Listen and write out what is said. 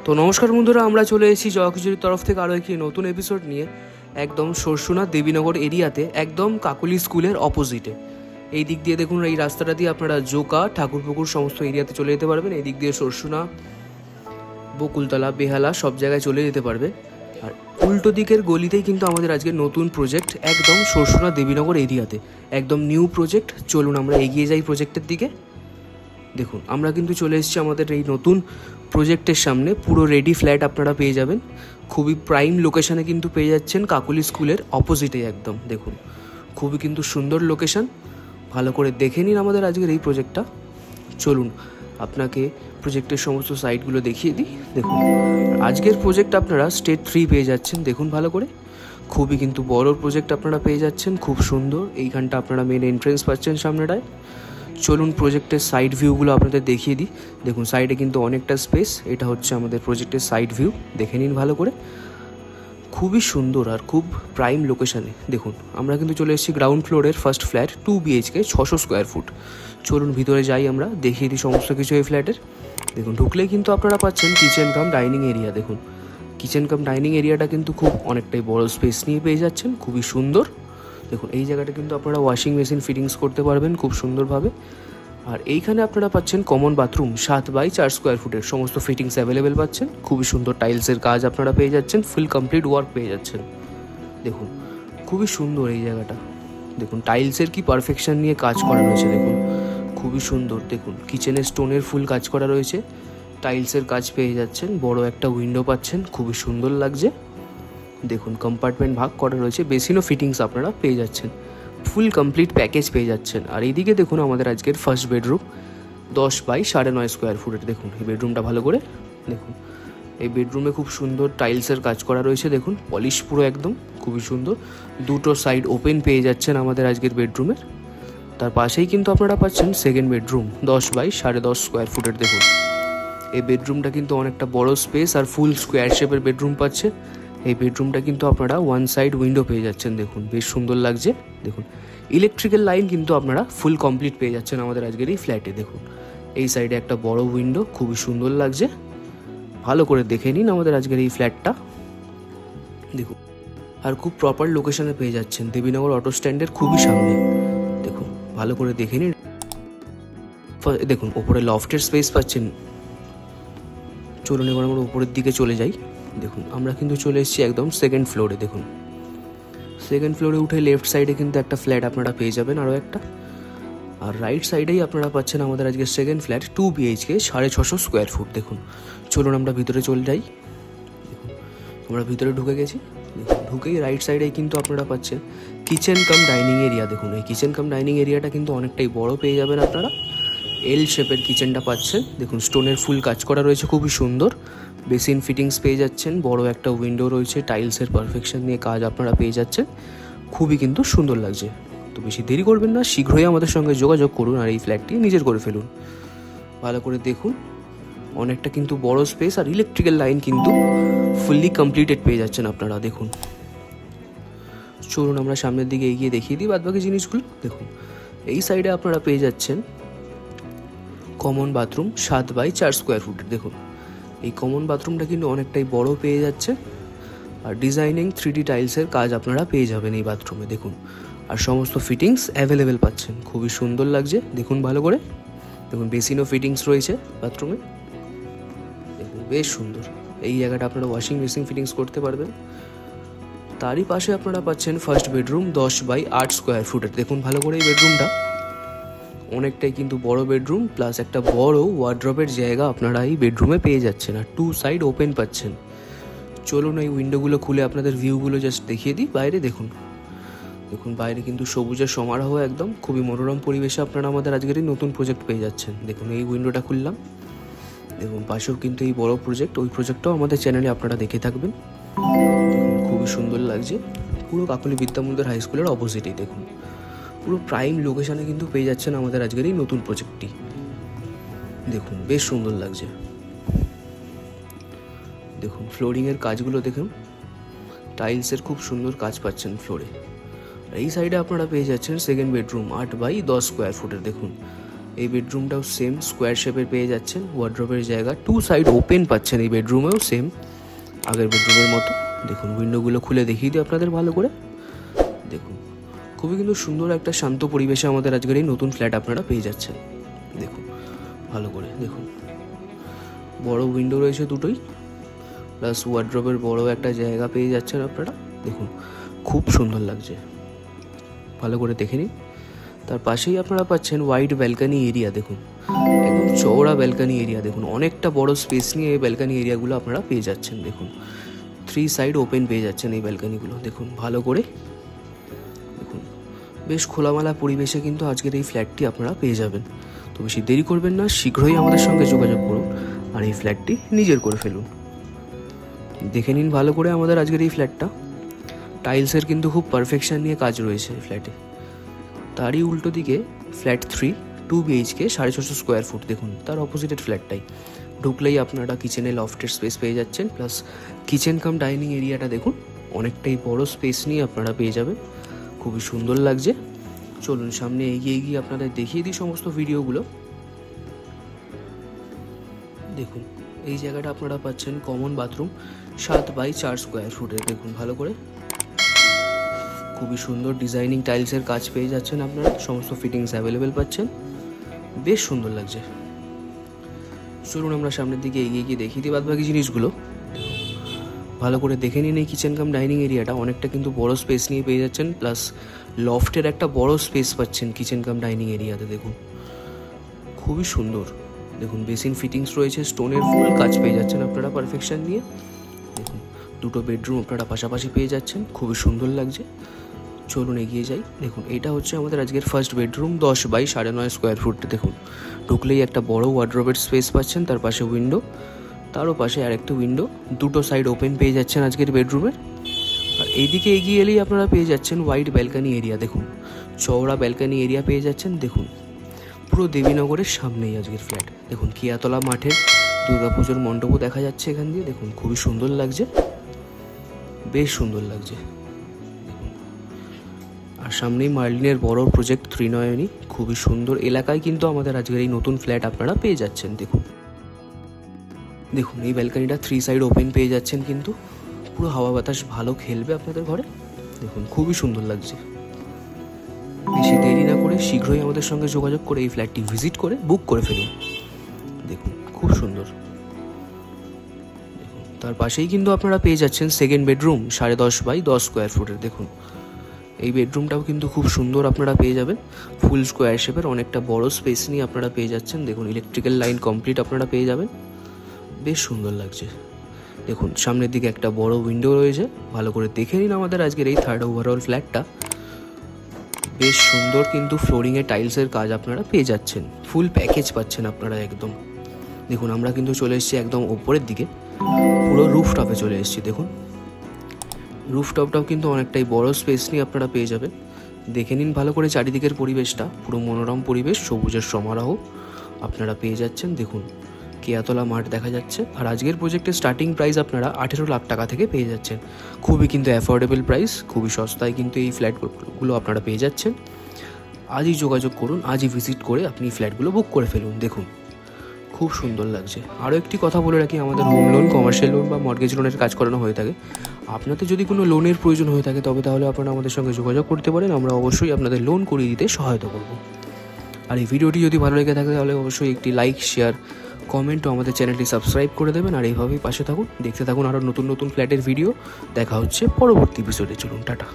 তো নমস্কার বন্ধুরা, আমরা চলে এসেছি জয়কিশোরীর তরফ থেকে আরও একটি নতুন এপিসোড নিয়ে। একদম সরসুনা দেবীনগর এরিয়াতে, একদম কাকলি স্কুলের অপোজিটে। এই দিক দিয়ে দেখুন, এই রাস্তাটা দিয়ে আপনারা জোকা, ঠাকুরপুকুর সমস্ত এরিয়াতে চলে যেতে পারবেন। এই দিক দিয়ে সরসুনা, বকুলতলা, বেহালা সব জায়গায় চলে যেতে পারবে। আর উল্টো দিকের গলিতেই কিন্তু আমাদের আজকে নতুন প্রজেক্ট, একদম সরসুনা দেবীনগর এরিয়াতে, একদম নিউ প্রজেক্ট। চলুন আমরা এগিয়ে যাই প্রজেক্টের দিকে। দেখুন, আমরা কিন্তু চলে এসেছি আমাদের এই নতুন প্রজেক্টের সামনে। পুরো রেডি ফ্ল্যাট আপনারা পেয়ে যাবেন, খুবই প্রাইম লোকেশানে কিন্তু পেয়ে যাচ্ছেন, কাকলি স্কুলের অপোজিটে একদম। দেখুন, খুবই কিন্তু সুন্দর লোকেশান। ভালো করে দেখে নিন আমাদের আজকের এই প্রজেক্টটা। চলুন আপনাকে প্রজেক্টের সমস্ত সাইটগুলো দেখিয়ে দিই। দেখুন, আজকের প্রজেক্ট আপনারা স্টেট 3 পেয়ে যাচ্ছেন। দেখুন ভালো করে, খুবই কিন্তু বড় প্রজেক্ট আপনারা পেয়ে যাচ্ছেন, খুব সুন্দর। এইখানটা আপনারা মেন এন্ট্রেন্স পাচ্ছেন সামনেটায়। চলুন প্রজেক্টের সাইড ভিউগুলো আপনাদের দেখিয়ে দিই। দেখুন, সাইডে কিন্তু অনেকটা স্পেস। এটা হচ্ছে আমাদের প্রজেক্টের সাইড ভিউ, দেখে নিন ভালো করে। খুবই সুন্দর আর খুব প্রাইম লোকেশানে। দেখুন, আমরা কিন্তু চলে এসেছি গ্রাউন্ড ফ্লোরের first flat, 2 BHK, 600 square foot. চলুন ভিতরে যাই, আমরা দেখিয়ে দিই সমস্ত কিছু এই ফ্ল্যাটের। দেখুন, ঢুকলেই কিন্তু আপনারা পাচ্ছেন কিচেন কাম ডাইনিং এরিয়া। দেখুন, কিচেন কাম ডাইনিং এরিয়াটা কিন্তু খুব অনেকটাই বড় স্পেস নিয়ে পেয়ে যাচ্ছেন, খুবই সুন্দর। দেখুন, এই জায়গাটা কিন্তু আপনারা ওয়াশিং মেশিন ফিটিংস করতে পারবেন খুব সুন্দরভাবে। আর এইখানে আপনারা পাচ্ছেন কমন বাথরুম, 7x4 স্কোয়ার ফুটের সমস্ত ফিটিংস অ্যাভেলেবেল পাচ্ছেন। খুবই সুন্দর টাইলসের কাজ আপনারা পেয়ে যাচ্ছেন, ফুল কমপ্লিট ওয়ার্ক পেয়ে যাচ্ছেন। দেখুন, খুবই সুন্দর এই জায়গাটা। দেখুন, টাইলসের কি পারফেকশন নিয়ে কাজ করা রয়েছে। দেখুন, খুবই সুন্দর। দেখুন, কিচেনে স্টোনের ফুল কাজ করা রয়েছে, টাইলসের কাজ পেয়ে যাচ্ছেন, বড় একটা উইন্ডো পাচ্ছেন, খুবই সুন্দর লাগছে। দেখুন, কম্পার্টমেন্ট ভাগ করা রয়েছে, বেসিনও ফিটিংস আপনারা পেয়ে যাচ্ছেন, ফুল কমপ্লিট প্যাকেজ পেয়ে যাচ্ছেন। আর এইদিকে দেখুন আমাদের আজকের ফার্স্ট বেডরুম, 10x9.5 স্কোয়ার ফুটের। দেখুন এই বেডরুমটা ভালো করে দেখুন। এই বেডরুমে খুব সুন্দর টাইলসের কাজ করা রয়েছে, দেখুন পলিশ পুরো একদম, খুবই সুন্দর। দুটো সাইড ওপেন পেয়ে যাচ্ছেন আমাদের আজকের বেডরুমের। তার পাশেই কিন্তু আপনারা পাচ্ছেন সেকেন্ড বেডরুম, 10x10.5 স্কোয়ার ফুটের। দেখুন, এই বেডরুমটা কিন্তু অনেকটা বড় স্পেস আর ফুল স্কোয়ার শেপের বেডরুম পাচ্ছে। এই বেডরুমটা কিন্তু আপনারা ওয়ান সাইড উইন্ডো পেয়ে যাচ্ছেন। দেখুন, বেশ সুন্দর লাগছে। দেখুন, ইলেকট্রিক্যাল লাইন কিন্তু আপনারা ফুল কমপ্লিট পেয়ে যাচ্ছেন আমাদের আজকের এই ফ্ল্যাটে। দেখুন, এই সাইডে একটা বড় উইন্ডো, খুবই সুন্দর লাগছে। ভালো করে দেখে নিন আমাদের আজকের এই ফ্ল্যাটটা। দেখুন, আর খুব প্রপার লোকেশনে পেয়ে যাচ্ছেন, দেবীনগর অটো স্ট্যান্ডের খুবই সামনে। দেখুন, ভালো করে দেখে নিন। দেখুন, ওপরে লফটের স্পেস পাচ্ছেন। চলুন এবার আমরা উপরের দিকে চলে যাই। দেখুন, আমরা কিন্তু চলে এসেছি একদম সেকেন্ড ফ্লোরে। দেখুন, সেকেন্ড ফ্লোরে উঠে লেফট সাইডে কিন্তু একটা ফ্ল্যাট আপনারা পেয়ে যাবেন, আরও একটা। আর রাইট সাইডেই আপনারা পাচ্ছেন আমাদের আজকে second flat, 2 BHK, 650 square foot. দেখুন, চলুন আমরা ভিতরে চলে যাই। দেখুন, আমরা ভিতরে ঢুকে গেছি। দেখুন, ঢুকেই রাইট সাইডেই কিন্তু আপনারা পাচ্ছেন কিচেন কাম ডাইনিং এরিয়া। দেখুন, এই কিচেন কাম ডাইনিং এরিয়াটা কিন্তু অনেকটাই বড় পেয়ে যাবেন আপনারা। এল শেপের কিচেনটা পাচ্ছেন। দেখুন, স্টোনের ফুল কাজ করা রয়েছে, খুবই সুন্দর। বেসিন ফিটিংস পেয়ে যাচ্ছেন, বড় একটা উইন্ডো রয়েছে, টাইলসের পারফেকশন নিয়ে কাজ আপনারা পেয়ে যাচ্ছেন, খুবই কিন্তু সুন্দর লাগছে। তো বেশি দেরি করবেন না, শীঘ্রই আমাদের সঙ্গে যোগাযোগ করুন আর এই ফ্ল্যাটটি নিজের করে ফেলুন। ভালো করে দেখুন, অনেকটা কিন্তু বড় স্পেস আর ইলেকট্রিক্যাল লাইন কিন্তু ফুললি কমপ্লিটেড পেয়ে যাচ্ছেন আপনারা। দেখুন, চলুন আমরা সামনের দিকে এগিয়ে দেখিয়ে দিই বাদবাকি জিনিসগুলো। দেখুন, এই সাইডে আপনারা পেয়ে যাচ্ছেন কমন বাথরুম, 7x4 স্কোয়ার ফুটের। দেখুন, এই কমন বাথরুমটা কিন্তু অনেকটাই বড় পেয়ে যাচ্ছে। আর ডিজাইনিং 3D টাইলসের কাজ আপনারা পেয়ে যাবেন এই বাথরুমে। দেখুন, আর সমস্ত ফিটিংস অ্যাভেলেবেল পাচ্ছেন, খুবই সুন্দর লাগছে। দেখুন ভালো করে, দেখুন বেসিনও ফিটিংস রয়েছে বাথরুমে। দেখুন, বেশ সুন্দর। এই জায়গাটা আপনারা ওয়াশিং মেশিন ফিটিংস করতে পারবেন। তারই পাশে আপনারা পাচ্ছেন ফার্স্ট বেডরুম, 10x8 স্কোয়ার ফুটের। দেখুন ভালো করে, এই বেডরুমটা অনেকটাই কিন্তু বড় বেডরুম, প্লাস একটা বড় ওয়ার্ড্রপের জায়গা আপনারা এই বেডরুমে পেয়ে যাচ্ছেন, আর 2 সাইড ওপেন পাচ্ছেন। চলুন এই উইন্ডোগুলো খুলে আপনাদের ভিউগুলো জাস্ট দেখিয়ে দিই বাইরে। দেখুন, দেখুন বাইরে কিন্তু সবুজের সমারোহ, একদম খুবই মনোরম পরিবেশে আপনারা আমাদের আজকের এই নতুন প্রজেক্ট পেয়ে যাচ্ছেন। দেখুন, এই উইন্ডোটা খুললাম। দেখুন, পাশেও কিন্তু এই বড় প্রজেক্ট, ওই প্রজেক্টটাও আমাদের চ্যানেলে আপনারা দেখে থাকবেন। দেখুন, খুবই সুন্দর লাগছে। পুরো কাকলি বিদ্যামন্দির হাই স্কুলের অপোজিটেই। দেখুন, পুরো প্রাইম লোকেশানে কিন্তু পেয়ে যাচ্ছেন আমাদের আজকের এই নতুন প্রজেক্টটি। দেখুন, বেশ সুন্দর লাগছে। দেখুন, ফ্লোরিংয়ের কাজগুলো দেখুন, টাইলসের খুব সুন্দর কাজ পাচ্ছেন ফ্লোরে। এই সাইডে আপনারা পেয়ে যাচ্ছেন সেকেন্ড বেডরুম, 8x10 স্কোয়ার ফুটের। দেখুন, এই বেডরুমটাও সেম স্কোয়ার শেপের পেয়ে যাচ্ছেন, ওয়ার্ড্রোবের জায়গা 2 সাইড ওপেন পাচ্ছেন এই বেডরুমেও সেম আগের বেডরুমের মতো। দেখুন উইন্ডোগুলো খুলে দেখিয়ে দিই আপনাদের ভালো করে। দেখুন খুবই কিন্তু সুন্দর একটা শান্ত পরিবেশে আমাদের আজকের এই নতুন ফ্ল্যাট আপনারা পেয়ে যাচ্ছেন। দেখুন ভালো করে দেখুন, বড় উইন্ডো রয়েছে দুটোই, প্লাস ওয়ার্ড্রোবের বড় একটা জায়গা পেয়ে যাচ্ছেন আপনারা। দেখুন খুব সুন্দর লাগছে, ভালো করে দেখে নিন। তার পাশেই আপনারা পাচ্ছেন ওয়াইড ব্যালকানি এরিয়া। দেখুন একদম চওড়া ব্যালকানি এরিয়া, দেখুন অনেকটা বড় স্পেস নিয়ে এই ব্যালকানি এরিয়াগুলো আপনারা পেয়ে যাচ্ছেন। দেখুন 3 সাইড ওপেন পেয়ে যাচ্ছেন এই ব্যালকানিগুলো। দেখুন ভালো করে দেখুন, বেশ খোলামেলা পরিবেশে কিন্তু আজকের এই ফ্ল্যাটটি আপনারা পেয়ে যাবেন। তো বেশি দেরি করবেন না, শীঘ্রই আমাদের সঙ্গে যোগাযোগ করুন আর এই ফ্ল্যাটটি নিজের করে ফেলুন। দেখে নিন ভালো করে আমাদের আজকের এই ফ্ল্যাটটা। টাইলসের কিন্তু খুব পারফেকশন নিয়ে কাজ রয়েছে এই ফ্ল্যাটে। তারই উল্টো দিকে ফ্ল্যাট 3 2 BHK 650 স্কোয়ার ফুট। দেখুন তার অপোজিটেড ফ্ল্যাটটাই ঢুকলেই আপনারা কিচেনে লফটের স্পেস পেয়ে যাচ্ছেন, প্লাস কিচেন কাম ডাইনিং এরিয়াটা দেখুন অনেকটাই বড় স্পেস নিয়ে আপনারা পেয়ে যাবেন, খুবই সুন্দর লাগছে। চলুন সামনে এগিয়ে গিয়ে আপনাদের দেখিয়ে দিই সমস্ত ভিডিওগুলো। দেখুন এই জায়গাটা আপনারা পাচ্ছেন কমন বাথরুম 7 বাই 4 স্কোয়ার ফুটের। দেখুন ভালো করে খুবই সুন্দর ডিজাইনিং টাইলসের কাজ পেয়ে যাচ্ছেন আপনারা, সমস্ত ফিটিংস অ্যাভেলেবেল পাচ্ছেন, বেশ সুন্দর লাগছে। চলুন আমরা সামনের দিকে এগিয়ে গিয়ে দেখিয়ে দিই বাদবাকি জিনিসগুলো। ভালো করে দেখে নিন এই কিচেন কাম ডাইনিং এরিয়াটা অনেকটা কিন্তু বড় স্পেস নিয়ে পেয়ে যাচ্ছেন, প্লাস লফটের একটা বড় স্পেস পাচ্ছেন কিচেন কাম ডাইনিং এরিয়াতে। দেখুন খুবই সুন্দর, দেখুন বেসিন ফিটিংস রয়েছে, স্টোনের ফুল কাজ পেয়ে যাচ্ছেন আপনারা পারফেকশন নিয়ে। দেখুন দুটো বেডরুম আপনারা পাশাপাশি পেয়ে যাচ্ছেন, খুবই সুন্দর লাগছে। চলুন এগিয়ে যাই। দেখুন এটা হচ্ছে আমাদের আজকের first bedroom 10 by 9.5 square foot. দেখুন ঢুকলেই একটা বড় ওয়ার্ড্রোবের স্পেস পাচ্ছেন, তার পাশে উইন্ডো, তারও পাশে আরেকটা উইন্ডো, দুটো সাইড ওপেন পেয়ে যাচ্ছেন আজকের বেডরুমের। আর এইদিকে এগিয়ে এলেই আপনারা পেয়ে যাচ্ছেন ওয়াইড ব্যালকানি এরিয়া। দেখুন চওড়া ব্যালকানি এরিয়া পেয়ে যাচ্ছেন। দেখুন পুরো দেবীনগরের সামনেই আজকের ফ্ল্যাট। দেখুন কিয়াতলা মাঠের দুর্গাপুজোর মণ্ডপও দেখা যাচ্ছে এখান দিয়ে। দেখুন খুবই সুন্দর লাগছে, বেশ সুন্দর লাগছে। আর সামনেই মার্লিনের বড় প্রজেক্ট ত্রিনয়নী, খুবই সুন্দর এলাকায় কিন্তু আমাদের আজকের এই নতুন ফ্ল্যাট আপনারা পেয়ে যাচ্ছেন। দেখুন দেখুন এই ব্যালকানিটা 3 সাইড ওপেন পেয়ে যাচ্ছেন, কিন্তু পুরো হাওয়া বাতাস ভালো খেলবে আপনাদের ঘরে। দেখুন খুবই সুন্দর লাগছে। বেশি দেরি না করে শীঘ্রই আমাদের সঙ্গে যোগাযোগ করে এই ফ্ল্যাটটি ভিজিট করে বুক করে ফেলুন। দেখুন খুব সুন্দর। দেখুন তার পাশেই কিন্তু আপনারা পেয়ে যাচ্ছেন সেকেন্ড বেডরুম 10.5 বাই 10 স্কোয়ার ফুটের। দেখুন এই বেডরুমটাও কিন্তু খুব সুন্দর আপনারা পেয়ে যাবেন, ফুল স্কোয়ার শেপের অনেকটা বড় স্পেস নিয়ে আপনারা পেয়ে যাচ্ছেন। দেখুন ইলেকট্রিক্যাল লাইন কমপ্লিট আপনারা পেয়ে যাবেন, বেশ সুন্দর লাগছে। দেখুন সামনের দিকে একটা বড় উইন্ডো রয়েছে, ভালো করে দেখে নিন আমাদের আজকের এই থার্ড ওভারঅল ফ্ল্যাটটা। বেশ সুন্দর কিন্তু ফ্লোরিংয়ে টাইলসের কাজ আপনারা পেয়ে যাচ্ছেন, ফুল প্যাকেজ পাচ্ছেন আপনারা একদম। দেখুন আমরা কিন্তু চলে এসেছি একদম ওপরের দিকে, পুরো রুফটপে চলে এসেছি। দেখুন রুফটপটাও কিন্তু অনেকটাই বড় স্পেস নিয়ে আপনারা পেয়ে যাবেন। দেখে নিন ভালো করে চারিদিকের পরিবেশটা, পুরো মনোরম পরিবেশ, সবুজের সমারোহ আপনারা পেয়ে যাচ্ছেন। দেখুন কেয়াতলা মাঠ দেখা যাচ্ছে। আর আজকের প্রজেক্টের স্টার্টিং প্রাইস আপনারা 18 লাখ টাকা থেকে পেয়ে যাচ্ছেন, খুবই কিন্তু অ্যাফোর্ডেবল প্রাইস, খুবই সস্তায় কিন্তু এই ফ্ল্যাটগুলো আপনারা পেয়ে যাচ্ছেন। আজই যোগাযোগ করুন, আজই ভিজিট করে আপনি ফ্ল্যাটগুলো বুক করে ফেলুন। দেখুন খুব সুন্দর লাগছে। আরও একটি কথা বলে রাখি, আমাদের হোম লোন, কমার্শিয়াল লোন বা মর্গেজ লোনের কাজ করানো হয়ে থাকে। আপনাদের যদি কোনো লোনের প্রয়োজন হয়ে থাকে তবে তাহলে আপনারা আমাদের সঙ্গে যোগাযোগ করতে পারেন, আমরা অবশ্যই আপনাদের লোন করিয়ে দিতে সহায়তা করব। আর এই ভিডিওটি যদি ভালো লেগে থাকে তাহলে অবশ্যই একটি লাইক, শেয়ার, কমেন্ট ও আমাদের চ্যানেলটি সাবস্ক্রাইব করে দেবেন। আর এইভাবেই পাশে থাকুন, দেখতে থাকুন আরও নতুন নতুন ফ্ল্যাটের ভিডিও। দেখা হচ্ছে পরবর্তী এপিসোডে। চলুন টাটা।